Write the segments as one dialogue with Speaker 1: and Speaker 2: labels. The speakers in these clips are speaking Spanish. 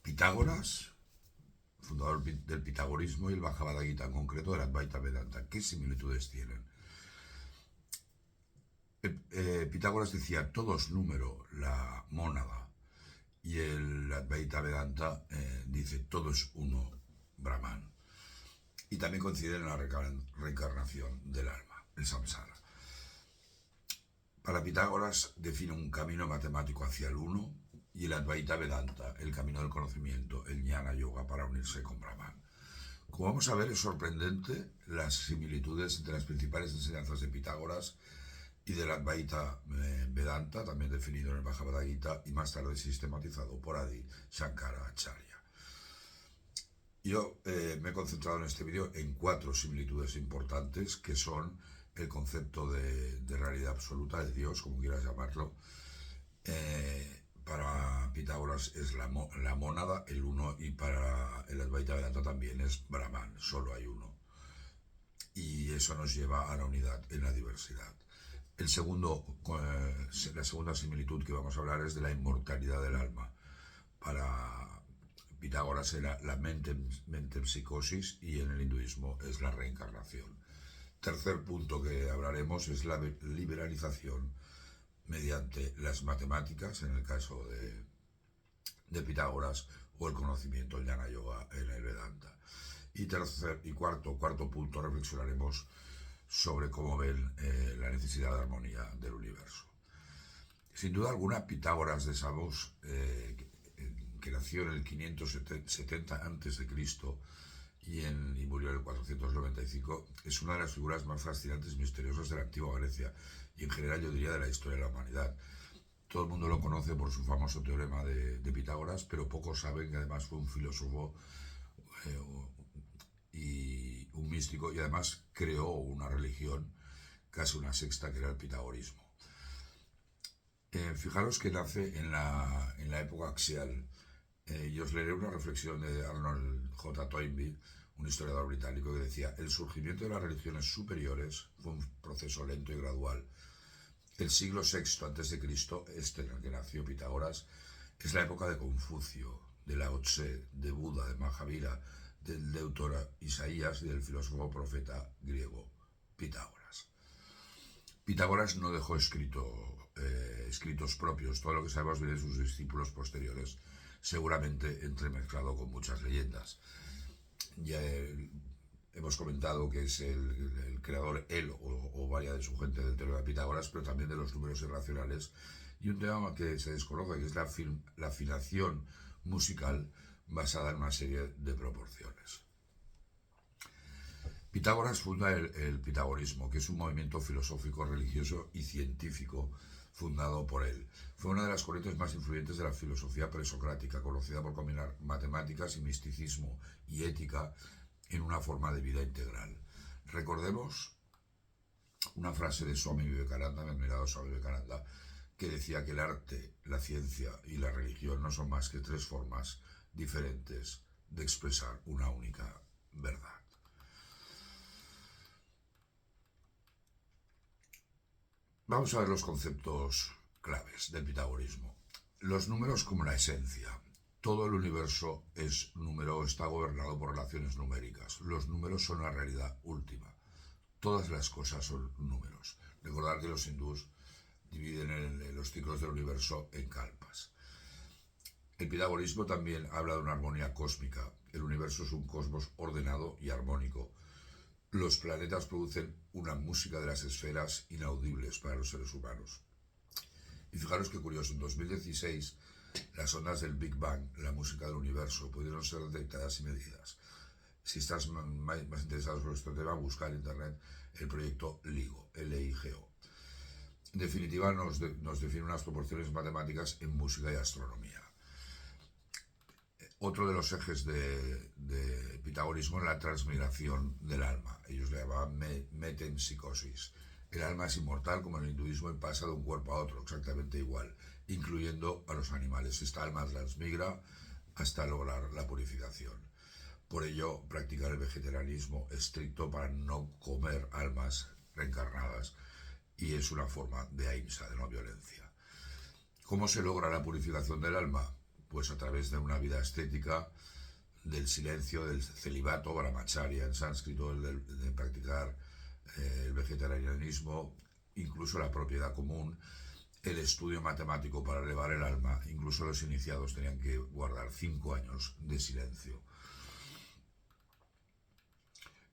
Speaker 1: Pitágoras, fundador del pitagorismo, y el Bhagavad Gita, en concreto del Advaita Vedanta. ¿Qué similitudes tienen? Pitágoras decía todo es número, la mónada, y el Advaita Vedanta dice todo es uno, Brahman. Y también coinciden en la reencarnación del alma, el samsara. Para Pitágoras define un camino matemático hacia el uno, y el Advaita Vedanta, el camino del conocimiento, el Jnana Yoga, para unirse con Brahman. Como vamos a ver, es sorprendente las similitudes entre las principales enseñanzas de Pitágoras y del Advaita Vedanta, también definido en el Bhagavad Gita y más tarde sistematizado por Adi Shankara Acharya. Yo me he concentrado en este vídeo en 4 similitudes importantes, que son el concepto de realidad absoluta, de Dios, como quieras llamarlo. Para Pitágoras es la mónada, el uno, y para el Advaita Vedanta también es Brahman, solo hay uno. Y eso nos lleva a la unidad en la diversidad. La segunda similitud que vamos a hablar es de la inmortalidad del alma. Para Pitágoras era la mente psicosis, y en el hinduismo es la reencarnación. Tercer punto que hablaremos es la liberalización mediante las matemáticas, en el caso de Pitágoras, o el conocimiento, el Jnana Yoga, en el Vedanta. Y cuarto punto, reflexionaremos sobre cómo ven la necesidad de armonía del universo. Sin duda alguna, Pitágoras de Samos, que nació en el 570 a.C. y murió en el 495, es una de las figuras más fascinantes y misteriosas de la antigua Grecia, y en general yo diría de la historia de la humanidad. Todo el mundo lo conoce por su famoso teorema de Pitágoras, pero pocos saben que además fue un filósofo y un místico, y además creó una religión, casi una sexta, que era el pitagorismo. Fijaros que nace en la época axial. Y os leeré una reflexión de Arnold J. Toynbee, un historiador británico, que decía: el surgimiento de las religiones superiores fue un proceso lento y gradual. El siglo VI a.C., este en el que nació Pitágoras, es la época de Confucio, de Lao Tse, de Buda, de Mahavira, del deutor Isaías y del filósofo profeta griego Pitágoras. Pitágoras no dejó escritos propios. Todo lo que sabemos viene de sus discípulos posteriores, seguramente entremezclado con muchas leyendas. Ya hemos comentado que es el creador, él o varias de su gente, del teorema de Pitágoras, pero también de los números irracionales, y un tema que se desconoce, que es la afinación musical basada en una serie de proporciones. Pitágoras funda el pitagorismo, que es un movimiento filosófico, religioso y científico fundado por él. Fue una de las corrientes más influyentes de la filosofía presocrática, conocida por combinar matemáticas y misticismo y ética en una forma de vida integral. Recordemos una frase de Swami Vivekananda, mi admirado Swami Vivekananda, que decía que el arte, la ciencia y la religión no son más que 3 formas diferentes de expresar una única verdad. Vamos a ver los conceptos claves del pitagorismo. Los números como la esencia. Todo el universo es número, está gobernado por relaciones numéricas. Los números son la realidad última. Todas las cosas son números. Recordad que los hindús dividen los ciclos del universo en kalpas. El pitagorismo también habla de una armonía cósmica. El universo es un cosmos ordenado y armónico. Los planetas producen una música de las esferas inaudibles para los seres humanos. Y fijaros qué curioso, en 2016 las ondas del Big Bang, la música del universo, pudieron ser detectadas y medidas. Si estás más interesado sobre este tema, busca en internet el proyecto LIGO, L-I-G-O. En definitiva, nos define unas proporciones matemáticas en música y astronomía. Otro de los ejes de pitagorismo es la transmigración del alma. Ellos le llamaban metempsicosis. El alma es inmortal, como en el hinduismo, y pasa de un cuerpo a otro, exactamente igual, incluyendo a los animales. Esta alma transmigra hasta lograr la purificación. Por ello, practicar el vegetarianismo estricto para no comer almas reencarnadas, y es una forma de ahimsa, de no violencia. ¿Cómo se logra la purificación del alma? pues a través de una vida estética, del silencio, del celibato, brahmacharya en sánscrito, de practicar el vegetarianismo, incluso la propiedad común, el estudio matemático para elevar el alma. Incluso los iniciados tenían que guardar 5 años de silencio.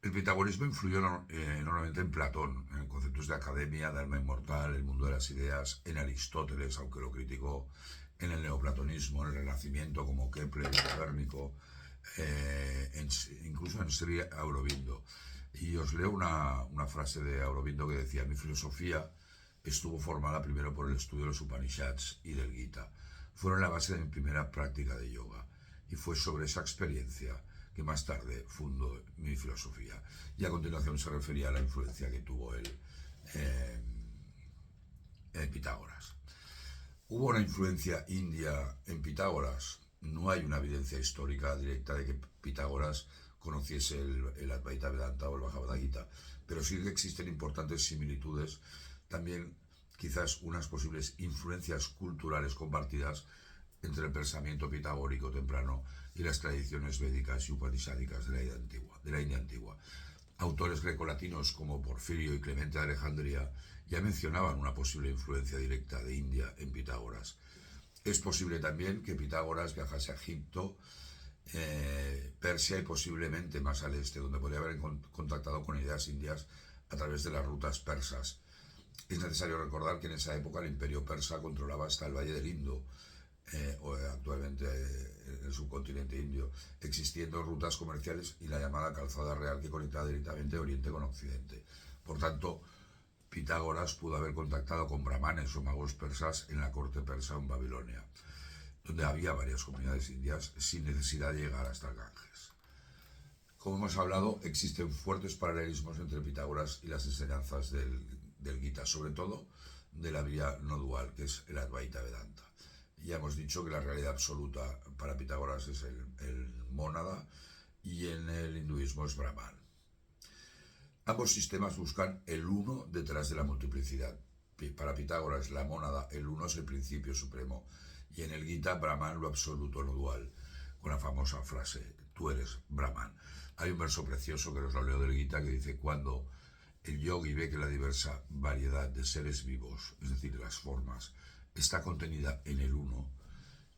Speaker 1: El pitagorismo influyó enormemente en Platón, en conceptos de academia, de alma inmortal, el mundo de las ideas, en Aristóteles, aunque lo criticó, en el neoplatonismo, en el Renacimiento, como Kepler y Copérnico, incluso en Sri Aurobindo. Y os leo una frase de Aurobindo que decía: mi filosofía estuvo formada primero por el estudio de los Upanishads y del Gita. Fueron la base de mi primera práctica de yoga. Y fue sobre esa experiencia que más tarde fundó mi filosofía. Y a continuación se refería a la influencia que tuvo él en Pitágoras. ¿Hubo una influencia india en Pitágoras? No hay una evidencia histórica directa de que Pitágoras conociese el Advaita Vedanta o el Bhagavad Gita, pero sí que existen importantes similitudes, también quizás unas posibles influencias culturales compartidas entre el pensamiento pitagórico temprano y las tradiciones védicas y upanishádicas de la India antigua. Autores grecolatinos como Porfirio y Clemente de Alejandría ya mencionaban una posible influencia directa de India en Pitágoras. Es posible también que Pitágoras viajase a Egipto, Persia y posiblemente más al este, donde podría haber contactado con ideas indias a través de las rutas persas. Es necesario recordar que en esa época el imperio persa controlaba hasta el Valle del Indo, o actualmente el subcontinente indio, existiendo rutas comerciales y la llamada calzada real que conectaba directamente Oriente con Occidente. Por tanto, Pitágoras pudo haber contactado con brahmanes o magos persas en la corte persa en Babilonia, donde había varias comunidades indias sin necesidad de llegar hasta el Ganges. Como hemos hablado, existen fuertes paralelismos entre Pitágoras y las enseñanzas del Gita, sobre todo de la vía no dual, que es el Advaita Vedanta. Ya hemos dicho que la realidad absoluta para Pitágoras es el mónada y en el hinduismo es Brahman. Ambos sistemas buscan el uno detrás de la multiplicidad. Para Pitágoras, la mónada, el uno es el principio supremo, y en el Gita, Brahman, lo absoluto, lo dual, con la famosa frase: tú eres Brahman. Hay un verso precioso que os lo leo del Gita que dice: cuando el yogi ve que la diversa variedad de seres vivos, es decir, las formas, está contenida en el uno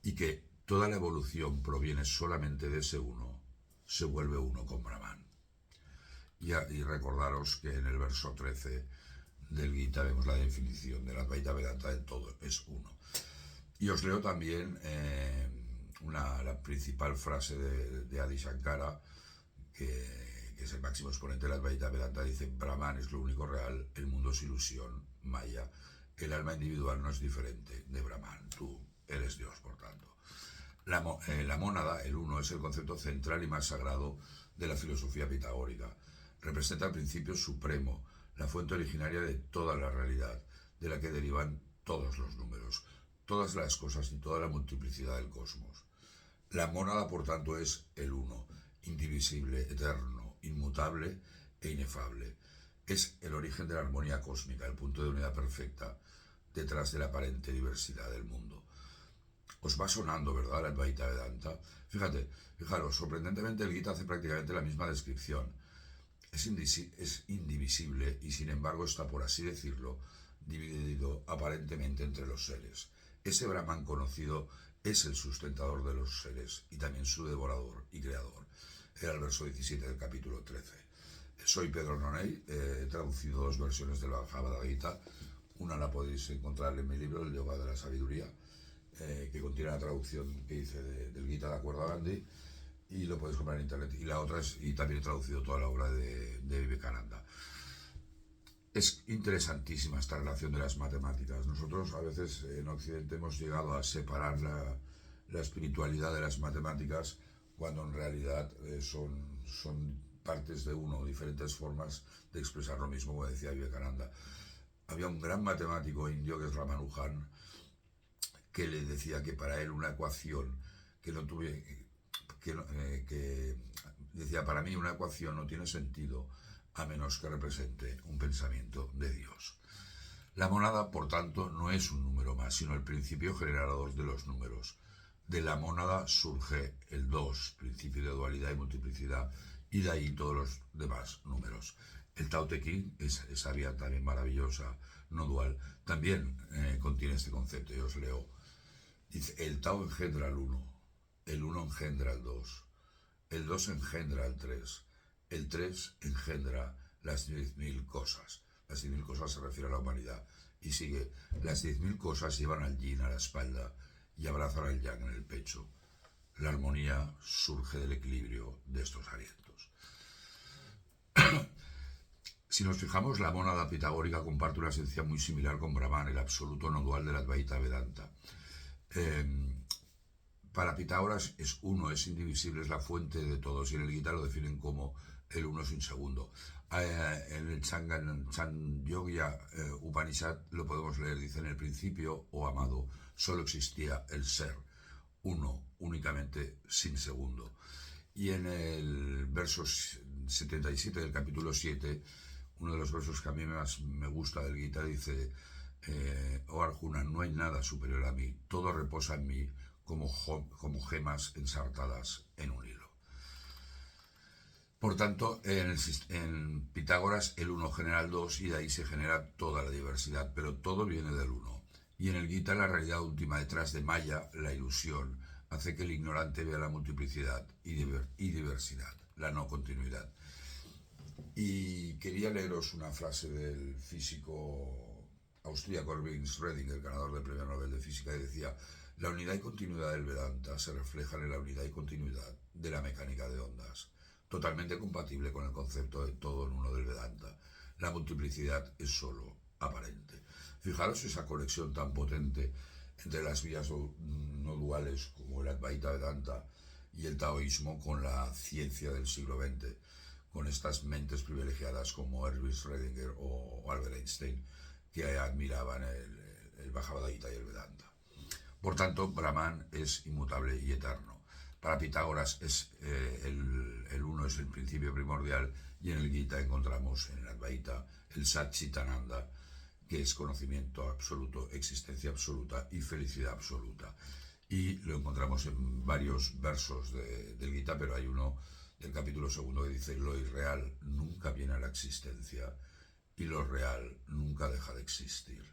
Speaker 1: y que toda la evolución proviene solamente de ese uno, se vuelve uno con Brahman. Y recordaros que en el verso 13 del Gita vemos la definición de la Advaita Vedanta del todo, es uno. Y os leo también la principal frase de Adi Shankara, que es el máximo exponente de la Advaita Vedanta. Dice: Brahman es lo único real, el mundo es ilusión, Maya. El alma individual no es diferente de Brahman, tú eres Dios, por tanto. La mónada, el uno, es el concepto central y más sagrado de la filosofía pitagórica. Representa el principio supremo, la fuente originaria de toda la realidad, de la que derivan todos los números, todas las cosas y toda la multiplicidad del cosmos. La mónada, por tanto, es el uno, indivisible, eterno, inmutable e inefable. Es el origen de la armonía cósmica, el punto de unidad perfecta detrás de la aparente diversidad del mundo. Os va sonando, ¿verdad?, la Advaita Vedanta. Fijaros, sorprendentemente el Gita hace prácticamente la misma descripción. Es indivisible y sin embargo está, por así decirlo, dividido aparentemente entre los seres. Ese Brahman conocido es el sustentador de los seres y también su devorador y creador. Era el verso 17 del capítulo 13. Soy Pedro Nonell, he traducido 2 versiones del Bhagavad Gita. Una la podéis encontrar en mi libro, El Yoga de la Sabiduría, que contiene la traducción que hice del Gita de acuerdo a Gandhi, y lo podéis comprar en internet. Y la otra y también he traducido toda la obra de Vivekananda. Es interesantísima esta relación de las matemáticas. Nosotros a veces en Occidente hemos llegado a separar la espiritualidad de las matemáticas, cuando en realidad son partes de uno, diferentes formas de expresar lo mismo, como decía Vivekananda. Había un gran matemático indio, que es Ramanujan, que le decía que para él una ecuación decía: para mí una ecuación no tiene sentido a menos que represente un pensamiento de Dios. La mónada, por tanto, no es un número más, sino el principio generador de los números. De la mónada surge el 2, principio de dualidad y multiplicidad, y de ahí todos los demás números. El Tao Te Ching, esa vía también maravillosa, no dual, también contiene este concepto. Yo os leo. Dice, el Tao engendra el 1 engendra el 2, el 2 engendra el 3 engendra las 10.000 cosas. Las 10.000 cosas se refiere a la humanidad. Y sigue, las 10.000 cosas llevan al yin a la espalda y abrazan al yang en el pecho. La armonía surge del equilibrio de estos alientos. Si nos fijamos, la mónada pitagórica comparte una esencia muy similar con Brahman, el absoluto no dual del Advaita Vedanta. Para Pitágoras es uno, es indivisible, es la fuente de todos, y en el Gita lo definen como el uno sin segundo. En el Chandogya Upanishad lo podemos leer, dice, en el principio, oh amado, solo existía el ser, uno, únicamente, sin segundo. Y en el verso 77 del capítulo 7, uno de los versos que a mí más me gusta del Gita dice, oh Arjuna, no hay nada superior a mí, todo reposa en mí como gemas ensartadas en un hilo. Por tanto, en Pitágoras el 1 genera el 2 y de ahí se genera toda la diversidad, pero todo viene del 1. Y en el Gita la realidad última detrás de Maya, la ilusión, hace que el ignorante vea la multiplicidad y diversidad, la no continuidad. Y quería leeros una frase del físico austríaco Erwin Schrödinger, el ganador del Premio Nobel de Física, y decía, la unidad y continuidad del Vedanta se reflejan en la unidad y continuidad de la mecánica de ondas, totalmente compatible con el concepto de todo en uno del Vedanta. La multiplicidad es solo aparente. Fijaros esa conexión tan potente entre las vías no duales como el Advaita Vedanta y el taoísmo con la ciencia del siglo XX, con estas mentes privilegiadas como Erwin Schrödinger o Albert Einstein, que admiraban el Bhagavad Gita y el Vedanta. Por tanto, Brahman es inmutable y eterno. Para Pitágoras el uno es el principio primordial, y en el Gita encontramos en el Advaita el Satchitananda, que es conocimiento absoluto, existencia absoluta y felicidad absoluta. Y lo encontramos en varios versos del Gita, pero hay uno del capítulo 2 que dice, lo irreal nunca viene a la existencia y lo real nunca deja de existir.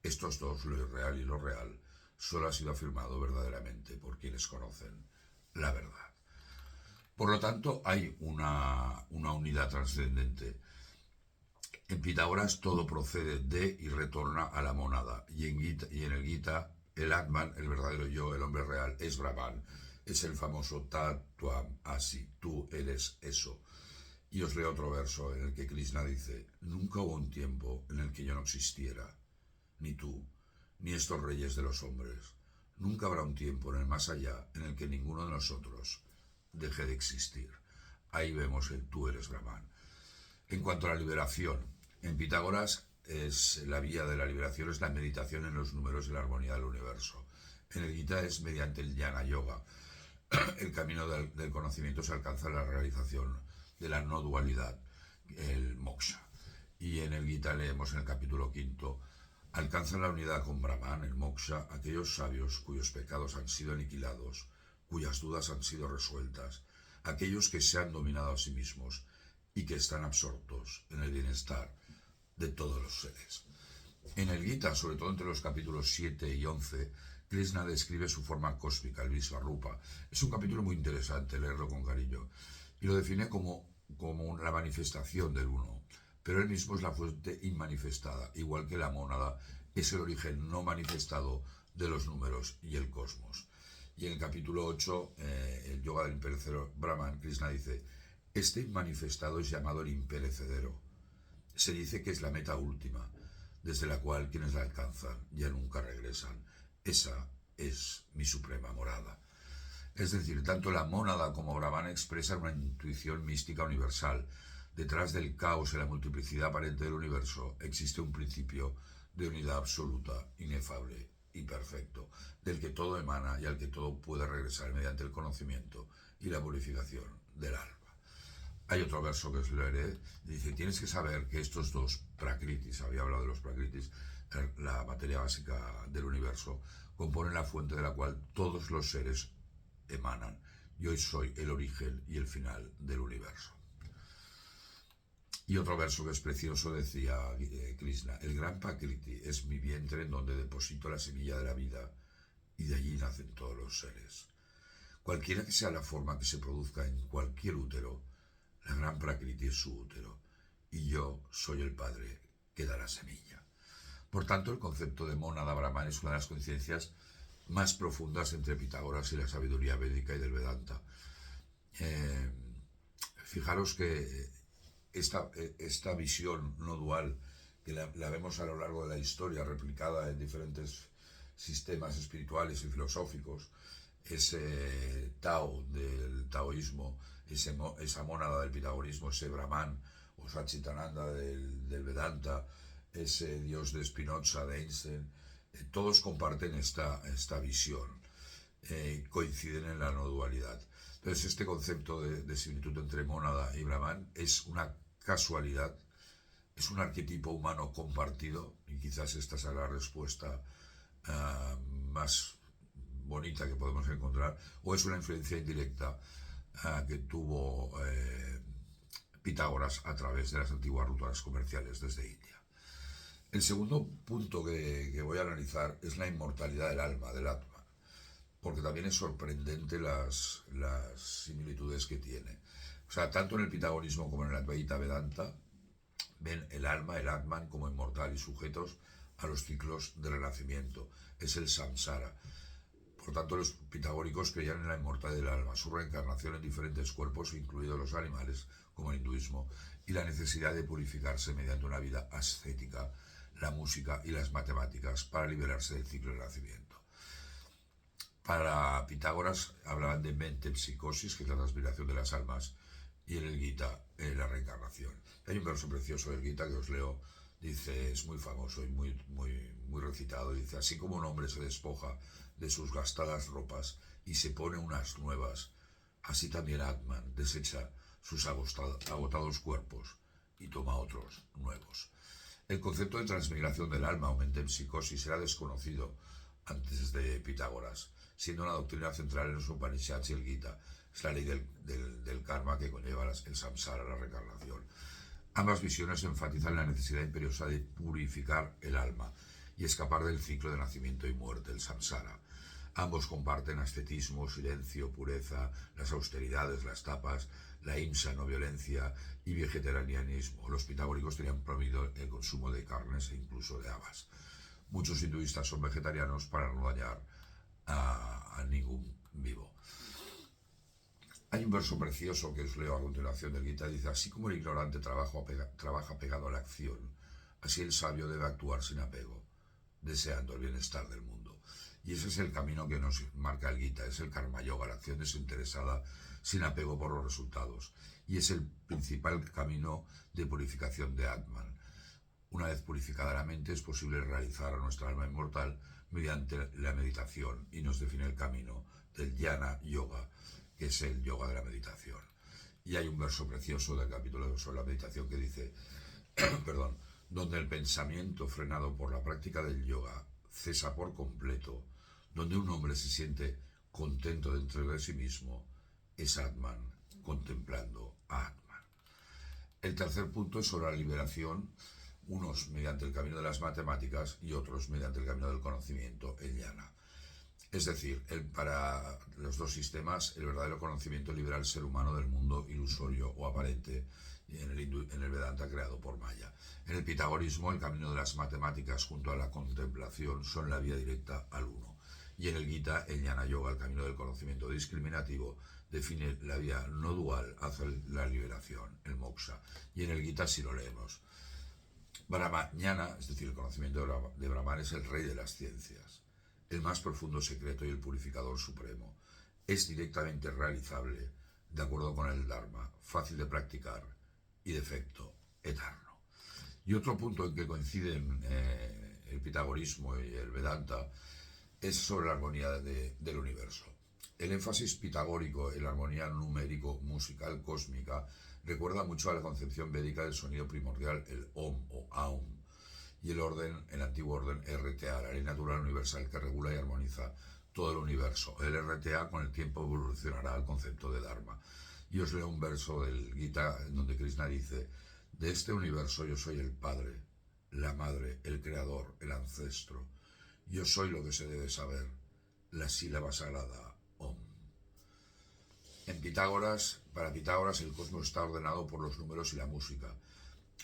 Speaker 1: Estos dos, lo irreal y lo real, solo ha sido afirmado verdaderamente por quienes conocen la verdad. Por lo tanto, hay una unidad trascendente. En Pitágoras todo procede de y retorna a la mónada, y en el Gita el Atman, el verdadero yo, el hombre real, es Brahman, es el famoso Tattvam Asi, tú eres eso. Y os leo otro verso en el que Krishna dice, nunca hubo un tiempo en el que yo no existiera, ni tú, ni estos reyes de los hombres. Nunca habrá un tiempo en el más allá en el que ninguno de nosotros deje de existir. Ahí vemos el tú eres Brahman. En cuanto a la liberación, en Pitágoras la vía de la liberación es la meditación en los números y la armonía del universo. En el Gita es mediante el Jnana Yoga. El camino del conocimiento se alcanza la realización de la no dualidad, el moksha. Y en el Gita leemos en el capítulo 5, alcanzan la unidad con Brahman, el moksha, aquellos sabios cuyos pecados han sido aniquilados, cuyas dudas han sido resueltas, aquellos que se han dominado a sí mismos y que están absortos en el bienestar de todos los seres. En el Gita, sobre todo entre los capítulos 7 y 11, Krishna describe su forma cósmica, el Visvarupa. Es un capítulo muy interesante, leerlo con cariño, y lo define como la manifestación del uno, pero él mismo es la fuente inmanifestada, igual que la mónada es el origen no manifestado de los números y el cosmos. Y en el capítulo 8, el yoga del imperecedero Brahman, Krishna dice, este inmanifestado es llamado el imperecedero. Se dice que es la meta última, desde la cual quienes la alcanzan ya nunca regresan. Esa es mi suprema morada. Es decir, tanto la mónada como Brahman expresan una intuición mística universal. Detrás del caos y la multiplicidad aparente del universo existe un principio de unidad absoluta, inefable y perfecto, del que todo emana y al que todo puede regresar mediante el conocimiento y la purificación del alma. Hay otro verso que os leeré, dice, tienes que saber que estos dos prakritis, había hablado de los prakritis, la materia básica del universo, componen la fuente de la cual todos los seres emanan. Y hoy soy el origen y el final del universo. Y otro verso que es precioso decía Krishna: el gran Prakriti es mi vientre en donde deposito la semilla de la vida y de allí nacen todos los seres. Cualquiera que sea la forma que se produzca en cualquier útero, la gran Prakriti es su útero y yo soy el padre que da la semilla. Por tanto, el concepto de mónada Brahman es una de las coincidencias más profundas entre Pitágoras y la sabiduría védica y del Vedanta. Fijaros que esta visión no dual, que la vemos a lo largo de la historia replicada en diferentes sistemas espirituales y filosóficos, ese Tao del taoísmo, esa mónada del pitagorismo, ese Brahman o Satchitananda del Vedanta, ese Dios de Spinoza, de Einstein, todos comparten esta visión, coinciden en la no dualidad. Entonces este concepto de similitud entre mónada y Brahman es una casualidad, es un arquetipo humano compartido, y quizás esta sea la respuesta más bonita que podemos encontrar, o es una influencia indirecta que tuvo Pitágoras a través de las antiguas rutas comerciales desde India. El segundo punto que voy a analizar es la inmortalidad del alma, del Atman, porque también es sorprendente las similitudes que tiene. O sea, tanto en el pitagorismo como en el Advaita Vedanta ven el alma, el Atman, como inmortal y sujetos a los ciclos de renacimiento. Es el samsara. Por tanto, los pitagóricos creían en la inmortalidad del alma, su reencarnación en diferentes cuerpos, incluidos los animales, como el hinduismo, y la necesidad de purificarse mediante una vida ascética, la música y las matemáticas para liberarse del ciclo de nacimiento. Para Pitágoras hablaban de metempsicosis, que es la transpiración de las almas, y en el Gita, la reencarnación. Hay un verso precioso del Gita que os leo, dice, es muy famoso y muy recitado, dice: así como un hombre se despoja de sus gastadas ropas y se pone unas nuevas, así también Atman desecha sus agotados cuerpos y toma otros nuevos. El concepto de transmigración del alma o metempsicosis era desconocido antes de Pitágoras, siendo una doctrina central en los Upanishads y el Gita. Es la ley del karma que conlleva el samsara, la reencarnación. Ambas visiones enfatizan la necesidad imperiosa de purificar el alma y escapar del ciclo de nacimiento y muerte, el samsara. Ambos comparten ascetismo, silencio, pureza, las austeridades, las tapas, la imsa, no violencia, y vegetarianismo. Los pitagóricos tenían prohibido el consumo de carnes e incluso de habas. Muchos hinduistas son vegetarianos para no dañar a ningún vivo. Hay un verso precioso que os leo a continuación del Gita, dice: así como el ignorante trabaja pegado a la acción, así el sabio debe actuar sin apego, deseando el bienestar del mundo. Y ese es el camino que nos marca el Gita, es el karma yoga, la acción desinteresada, sin apego por los resultados. Y es el principal camino de purificación de Atman. Una vez purificada la mente, es posible realizar a nuestra alma inmortal mediante la meditación, y nos define el camino del Jnana Yoga, que es el yoga de la meditación. Y hay un verso precioso del capítulo sobre la meditación que dice, perdón, donde el pensamiento frenado por la práctica del yoga cesa por completo, donde un hombre se siente contento dentro de sí mismo, es Atman contemplando a Atman. El tercer punto es sobre la liberación, unos mediante el camino de las matemáticas y otros mediante el camino del conocimiento, el jnana. Es decir, para los dos sistemas, el verdadero conocimiento libera al ser humano del mundo ilusorio o aparente en el Vedanta creado por Maya. En el pitagorismo, el camino de las matemáticas junto a la contemplación son la vía directa al uno. Y en el Gita, el Jnana Yoga, el camino del conocimiento discriminativo, define la vía no dual hacia la liberación, el moksha. Y en el Gita, si lo leemos, Jnana, es decir, el conocimiento de Brahman, es el rey de las ciencias, el más profundo secreto y el purificador supremo. Es directamente realizable de acuerdo con el Dharma, fácil de practicar y de efecto eterno. Y otro punto en que coinciden el pitagorismo y el Vedanta es sobre la armonía del universo. El énfasis pitagórico en la armonía numérico-musical cósmica recuerda mucho a la concepción védica del sonido primordial, el Om o Aum. y el orden, el antiguo orden RTA, la ley natural universal que regula y armoniza todo el universo. El RTA con el tiempo evolucionará al concepto de Dharma. Y os leo un verso del Gita en donde Krishna dice: de este universo yo soy el padre, la madre, el creador, el ancestro. Yo soy lo que se debe saber, la sílaba sagrada Om. En Pitágoras, para Pitágoras el cosmos está ordenado por los números y la música.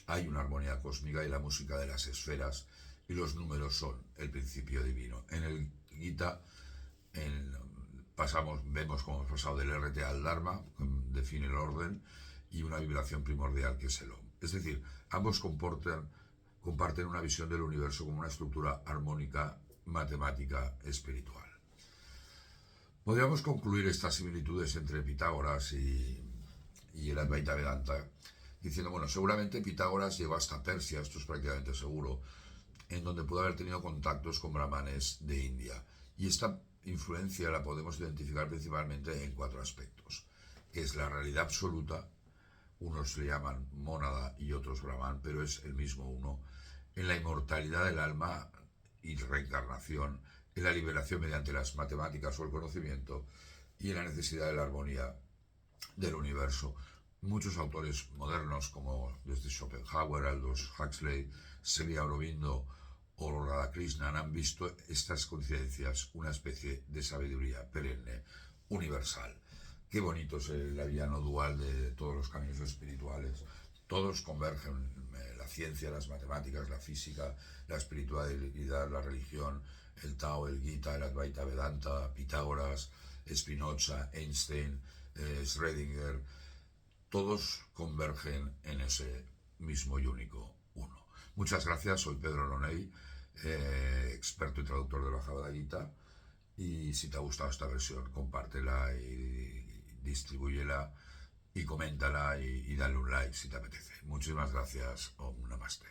Speaker 1: Hay una armonía cósmica y la música de las esferas, y los números son el principio divino. En el Gita vemos cómo hemos pasado del RT al Dharma, define el orden, y una vibración primordial que es el Om. Es decir, ambos comparten una visión del universo como una estructura armónica, matemática, espiritual. Podríamos concluir estas similitudes entre Pitágoras y el Advaita Vedanta diciendo, bueno, seguramente Pitágoras llegó hasta Persia, esto es prácticamente seguro, en donde pudo haber tenido contactos con brahmanes de India. Y esta influencia la podemos identificar principalmente en 4 aspectos, que es la realidad absoluta, unos le llaman mónada y otros brahman, pero es el mismo uno, en la inmortalidad del alma y reencarnación, en la liberación mediante las matemáticas o el conocimiento, y en la necesidad de la armonía del universo. Muchos autores modernos, como desde Schopenhauer, Aldous Huxley, Sri Aurobindo o Radhakrishnan, han visto estas coincidencias, una especie de sabiduría perenne, universal. Qué bonito es el aviano dual de todos los caminos espirituales. Todos convergen, la ciencia, las matemáticas, la física, la espiritualidad, la religión, el Tao, el Gita, el Advaita Vedanta, Pitágoras, Spinoza, Einstein, Schrödinger. Todos convergen en ese mismo y único uno. Muchas gracias, soy Pedro Loney, experto y traductor de la Bhagavad Gita, y si te ha gustado esta versión, compártela y distribúyela y coméntala y dale un like si te apetece. Muchísimas gracias. Om Namaste.